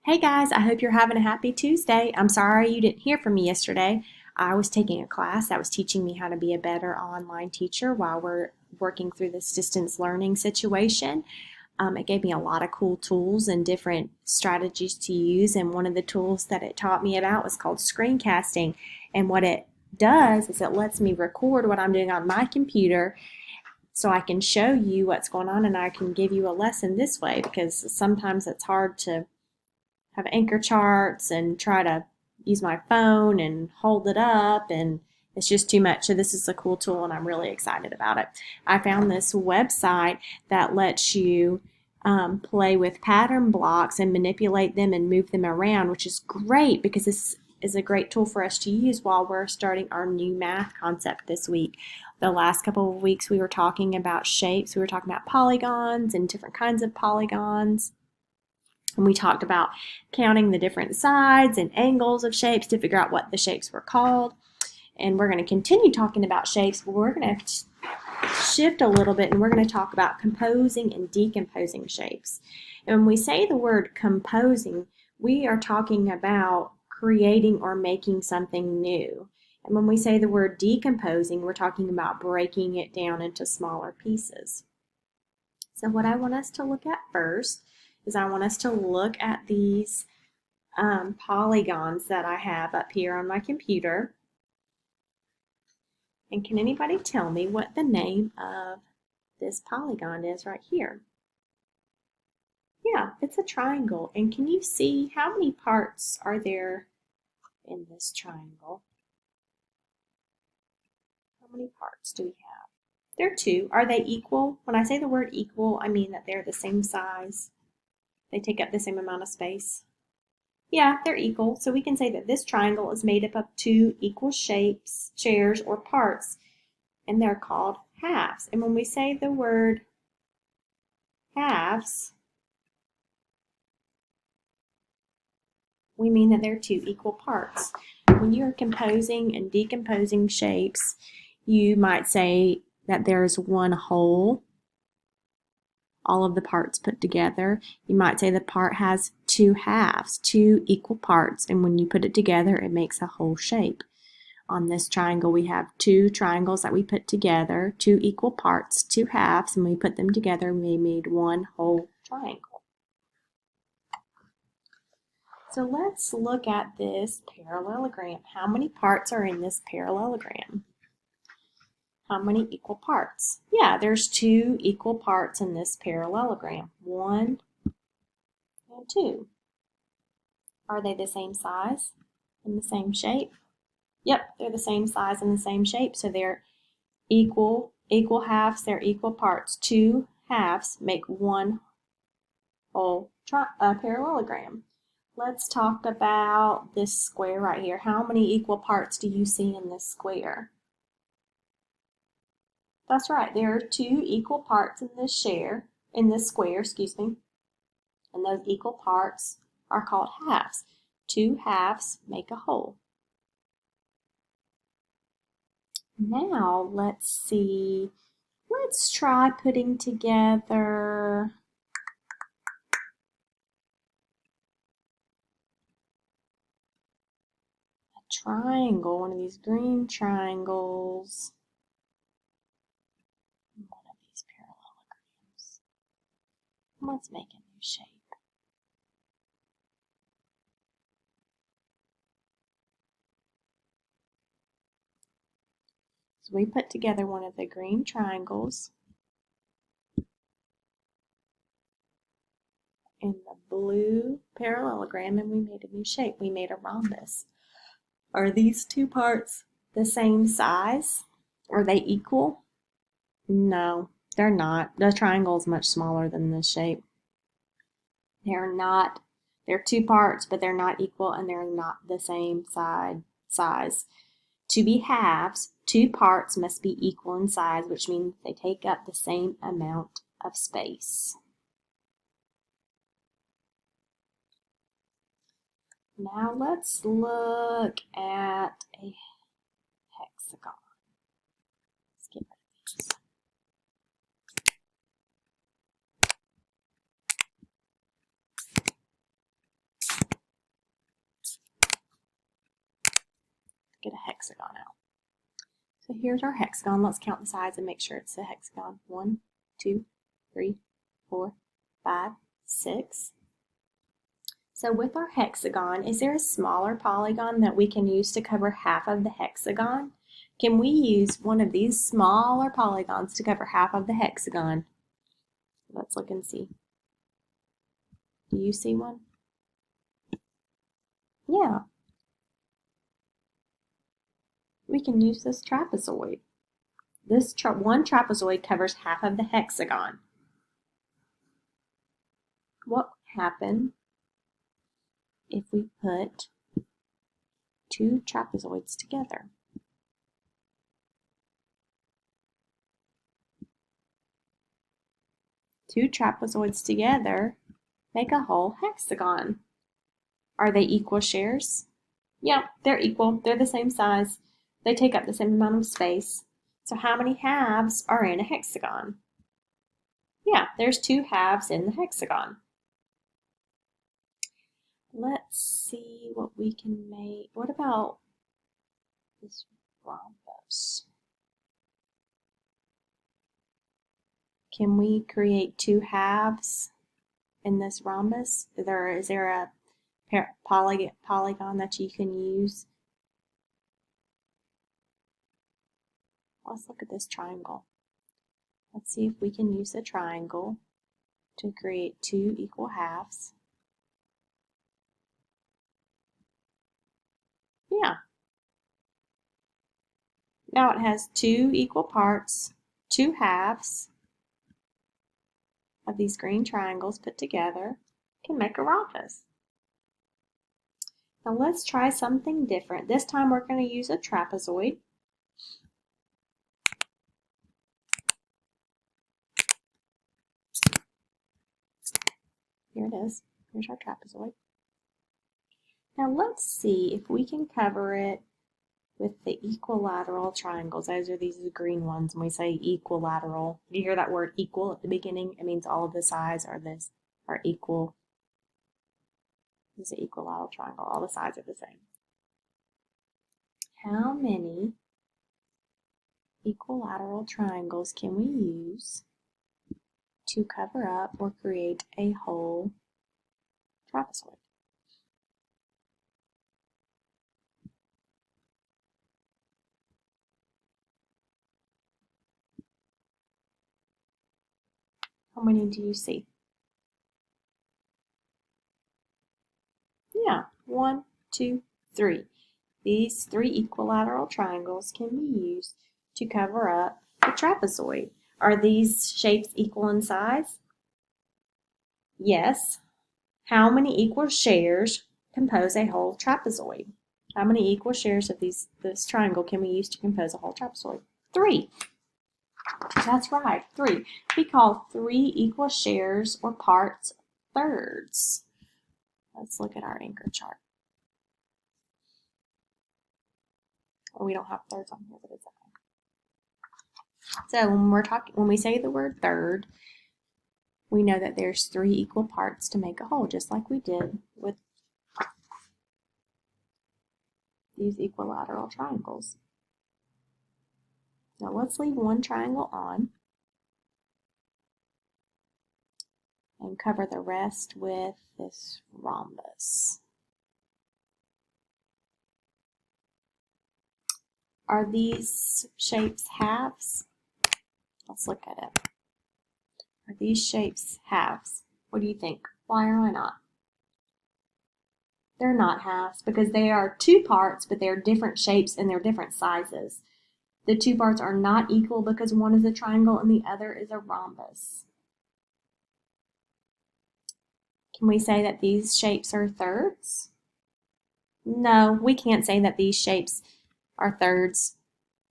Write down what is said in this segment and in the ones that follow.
Hey guys, I hope you're having a happy Tuesday. I'm sorry you didn't hear from me yesterday. I was taking a class that was teaching me how to be a better online teacher while we're working through this distance learning situation. It gave me a lot of cool tools and different strategies to use, and one of the tools that it taught me about was called screencasting. And what it does is it lets me record what I'm doing on my computer so I can show you what's going on and I can give you a lesson this way because sometimes it's hard to have anchor charts and try to use my phone and hold it up, and it's just too much. So this is a cool tool and I'm really excited about it. I found this website that lets you play with pattern blocks and manipulate them and move them around, which is great because this is a great tool for us to use while we're starting our new math concept this week. The last couple of weeks we were talking about shapes. We were talking about polygons and different kinds of polygons. And we talked about counting the different sides and angles of shapes to figure out what the shapes were called. And we're going to continue talking about shapes, but we're going to shift a little bit and we're going to talk about composing and decomposing shapes. And when we say the word composing, we are talking about creating or making something new. And when we say the word decomposing, we're talking about breaking it down into smaller pieces. So what I want us to look at first is I want us to look at these polygons that I have up here on my computer. And can anybody tell me what the name of this polygon is right here? Yeah, it's a triangle. And can you see how many parts are there in this triangle? How many parts do we have? There are two. Are they equal? When I say the word equal, I mean that they're the same size. They take up the same amount of space. Yeah, they're equal. So we can say that this triangle is made up of two equal shapes, shares, or parts, and they're called halves. And when we say the word halves, we mean that they're two equal parts. When you're composing and decomposing shapes, you might say that there's one whole, all of the parts put together. You might say the part has two halves, two equal parts, and when you put it together, it makes a whole shape. On this triangle, we have two triangles that we put together, two equal parts, two halves, and we put them together and we made one whole triangle. So let's look at this parallelogram. How many parts are in this parallelogram? How many equal parts? Yeah, there's two equal parts in this parallelogram. One and two. Are they the same size and the same shape? Yep, they're the same size and the same shape, so they're equal halves, they're equal parts. Two halves make one whole parallelogram. Let's talk about this square right here. How many equal parts do you see in this square? That's right, there are two equal parts in this square, and those equal parts are called halves. Two halves make a whole. Now let's see, let's try putting together a triangle, one of these green triangles. One of these parallelograms. Let's make a new shape. So we put together one of the green triangles and the blue parallelogram, and we made a new shape. We made a rhombus. Are these two parts the same size? Are they equal? No, they're not. The triangle is much smaller than this shape. They're not. They're two parts, but they're not equal and they're not the same size. To be halves, two parts must be equal in size, which means they take up the same amount of space. Now let's look at a hexagon. Let's get rid of these. get a hexagon out. So here's our hexagon. Let's count the sides and make sure it's a hexagon. 1, 2, 3, 4, 5, 6. So with our hexagon, is there a smaller polygon that we can use to cover half of the hexagon? Can we use one of these smaller polygons to cover half of the hexagon? Let's look and see. Do you see one? Yeah. We can use this trapezoid. This one trapezoid covers half of the hexagon. What would happen if we put two trapezoids together? Two trapezoids together make a whole hexagon. Are they equal shares? Yeah, they're equal. They're the same size. They take up the same amount of space. So how many halves are in a hexagon? Yeah, there's two halves in the hexagon. Let's see what we can make. What about this rhombus? Can we create two halves in this rhombus? Is there a polygon that you can use? Let's look at this triangle. Let's see if we can use a triangle to create two equal halves. Yeah. Now it has two equal parts, two halves of these green triangles put together can make a rhombus. Now let's try something different. This time we're going to use a trapezoid. Here it is. Here's our trapezoid. Now let's see if we can cover it with the equilateral triangles. Those are these green ones. When we say equilateral, you hear that word equal at the beginning? It means all of the sides are equal. This is an equilateral triangle. All the sides are the same. How many equilateral triangles can we use to cover up or create a whole trapezoid? How many do you see? Yeah, 1, 2, 3. These three equilateral triangles can be used to cover up the trapezoid. Are these shapes equal in size? Yes. How many equal shares compose a whole trapezoid? How many equal shares of this triangle can we use to compose a whole trapezoid? 3. That's right, 3. We call 3 equal shares or parts thirds. Let's look at our anchor chart. Well, we don't have thirds on here, but it's okay. So when we say the word third, we know that there's 3 equal parts to make a whole, just like we did with these equilateral triangles. Now let's leave one triangle on and cover the rest with this rhombus. Are these shapes halves? Let's look at it. Are these shapes halves? What do you think? Why or why not? They're not halves because they are 2 parts, but they're different shapes and they're different sizes. The 2 parts are not equal because one is a triangle and the other is a rhombus. Can we say that these shapes are thirds? No, we can't say that these shapes are thirds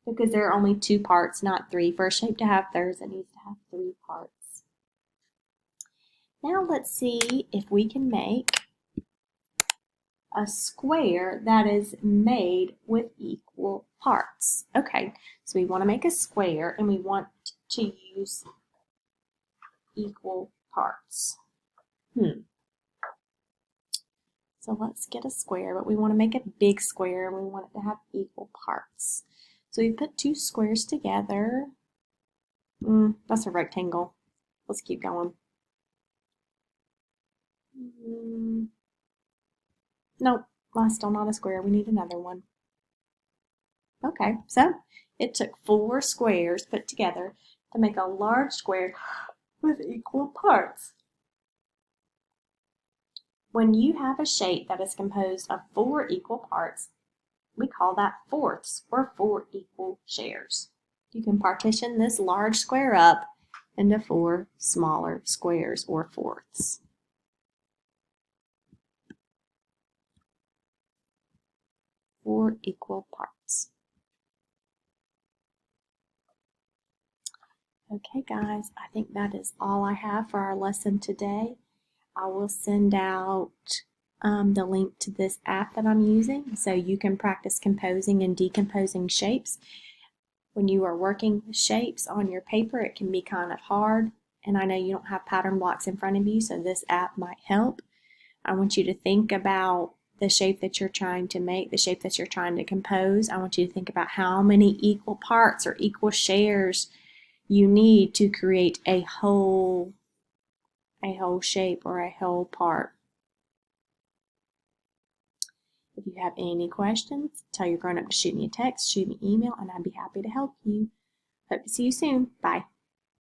because there are only 2 parts, not 3. For a shape to have thirds, it needs to have 3 parts. Now let's see if we can make a square that is made with equal parts. Okay, so we want to make a square and we want to use equal parts. So let's get a square, but we want to make a big square and we want it to have equal parts. So we put two squares together. That's a rectangle. Let's keep going. Nope, that's still not a square. We need another one. Okay, so it took four squares put together to make a large square with equal parts. When you have a shape that is composed of four equal parts, we call that fourths or four equal shares. You can partition this large square up into four smaller squares or fourths. Four equal parts. Okay, guys, I think that is all I have for our lesson today. I will send out the link to this app that I'm using so you can practice composing and decomposing shapes. When you are working with shapes on your paper, it can be kind of hard, and I know you don't have pattern blocks in front of you, so this app might help. I want you to think about the shape that you're trying to make, the shape that you're trying to compose. I want you to think about how many equal parts or equal shares you need to create a whole shape or a whole part. If you have any questions, tell your grown-up to shoot me a text, shoot me an email, and I'd be happy to help you. Hope to see you soon. Bye.